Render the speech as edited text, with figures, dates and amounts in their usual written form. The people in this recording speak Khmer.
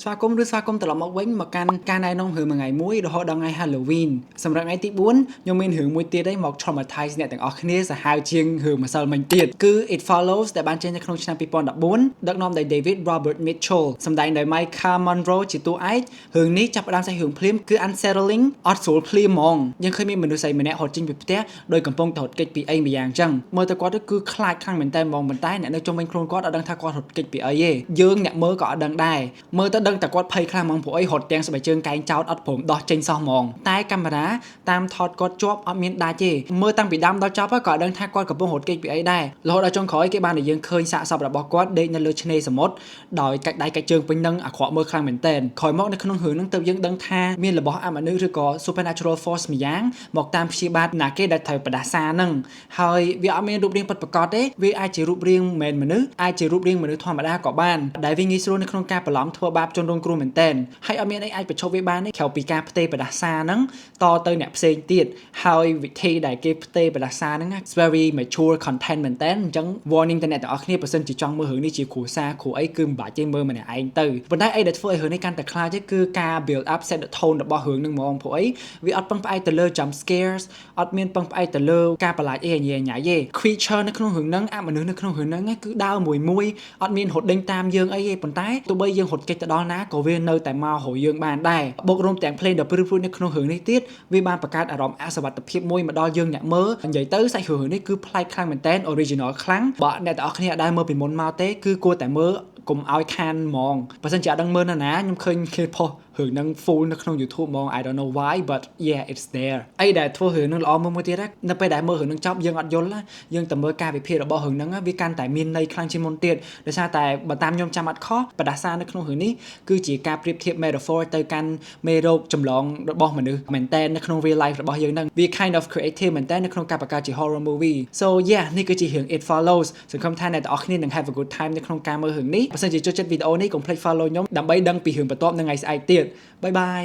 ស្វាគមន៍ឬស្វាគមន៍ត្រឡប់មកវិញមកកាន់ការណែនាំរឿងមួយថ្ងៃមួយរហូតដល់ថ្ងៃ Halloween សម្រាប់ថ្ងៃទី4ខ្ញុំមានរឿងមួយទៀតឯងមក traumatize អ្នកទាំងអស់គ្នាសាហាវជាងរឿងម្សិលមិញទៀតគឺ It Follows ដែលបានចេញនៅក្នុងឆ្នាំ2014ដឹកនាំដោយ David Robert Mitchell សម្ដែងដោយ Maika Monroe ជាតួឯករឿងនេះចាប់ផ្ដើមសាច់រឿងភ្លាមគឺ unsettling អត់ស្រួលភ្លាមហ្មងយើងឃើញមានមនុស្សស្រីម្នាក់ហត់ចេញពីផ្ទះដោយកំពុងតែរត់គេចពីអីម្យ៉ាងចឹងមើលទៅគាត់គឺខ្លាចខ្លាំងមែនតើហ្មងប៉ុន្តែអ្នកនៅជុំវិញខ្លួនគាត់អត់ដឹងថាគាត់រត់គេចពីអីទេយើងអ្នកមើលក៏អត់ដឹងដែរមើលទៅដឹងតែគាត់ភ័យខ្លាំងហ្មងព្រោះអីរត់ទាំងស្បែកជើងកែងចោតអត់ព្រមដោះចេញសោះហ្មងតែកាមេរ៉ាតាមថតគាត់ជាប់អត់មានដាច់ទេមើលតាំងពីដើមដល់ចប់ក៏អត់ដឹងថាគាត់កំពុងរត់គេចពីអីដែររហូតដល់ចុងក្រោយគេបានតែយើងឃើញសាកសពរបស់គាត់ដេកនៅលើឆ្នេរសមុទ្រដោយកាច់ដៃកាច់ជើងពេញនឹងអាក្រក់មើលខ្លាំងមែនតើក្រោយមកនៅក្នុងរឿងហ្នឹងទៅយើងដឹងថាមានរបស់អមនុស្សឬក៏ supernatural force ម្យ៉ាងមកតាមព្យាបាទណាគេដែលត្រូវបដាសាហ្នឹងហើយវាអត់មានរូបរាងពិតប្រាកដទេវាអាចជារូបរាងមិនមែនមនុស្សអាចជារូបរាងមនុស្សធម្មតាក៏បានដែលវាងាយស្រួលនៅក្នុងការបន្លំធ្វើបាបជនរងគ្រោះមែនតើហើយអត់មានអីអាចបញ្ឈប់វាបានទេក្រៅពីការផ្ទេរបដាសាហ្នឹងតទៅអ្នកផ្សេងទៀតហើយវិធីដែលគេផ្ទេរបដាសាហ្នឹង very mature content មែនតើអញ្ចឹង warning ទៅអ្នកទាំងអស់គ្នាបើសិនជាចង់មើលរឿងនេះជាគ្រួសារគ្រូអីគឺមិនបាច់ទេមើលម្នាក់ឯងទៅប៉ុន្តែអីដែលធ្វើឲ្យរឿងនេះកាន់តែខ្លាំងទេគឺការ build up set the tone របស់រឿងហ្នឹងហ្មងព្រោះអីវាអត់ពឹងផ្អែកទៅលើ jump scares អត់មានពឹងផ្អែកទៅលើការប្រឡាយអីញ៉ៃញ៉ៃទេ creature នៅក្នុងរឿងហ្នឹងអមនុស្សនៅក្នុងរឿងហ្នឹងគឺដើរមួយអត់មានរត់ដេញតាមយើងអីទេប៉ុន្តែទោះបីយើងរត់គេចទៅដល់ណាក៏វានៅតែមករកយើងបានដែរបូករួមទាំង play ដ៏ព្រឺៗនៅក្នុងរឿងនេះទៀតវាបានបង្កើតអារម្មណ៍អសុវត្ថិភាពមួយមកដល់យើងអ្នកមើលនិយាយទៅសាច់រឿងនេះគឺប្លែកខ្លាំងមែនតើ original ខ្លាំងបើអ្នកទាំងអស់គ្នាអត់ដែលមើលពីមុនមកទេគឺគួរតែមើលកុំឲ្យខានហ្មងបើសិនជាអត់ដឹងមើលណាខ្ញុំឃើញគេផុសរឿងហ្នឹង full នៅក្នុង YouTube ហ្មង I don't know why but yeah it's there អីដែលធ្វើរឿងហ្នឹងល្អមួយទៀតនៅពេលដែលមើលរឿងហ្នឹងចប់យើងអត់យល់យើងតែមើលការវិភាគរបស់រឿងហ្នឹងវាកាន់តែមានន័យខ្លាំងជាងមុនទៀតដោយសារតែបើតាមខ្ញុំចាំអត់ខុសបដាសានៅក្នុងរឿងនេះគឺជាការប្រៀបធៀប metaphor ទៅកាន់មេរោគចម្លងរបស់មនុស្សមែនតើនៅក្នុង real life របស់យើងហ្នឹងវា kind of creative មែនតើនៅក្នុងការបង្កើតជា horror movie so yeah នេះគឺជារឿង It Follows សង្ឃឹមថាអ្នកទាំងអស់គ្នានឹង have a good time នៅក្នុងការមើលរឿងនេះបើសិនជាចូលចិត្តវីដេអូនេះកុំភ្លេច follow ខ្ញុំដើម្បីដឹងពីរឿងបន្ទាប់នៅថ្ងៃស្អែកទៀតបាយបាយ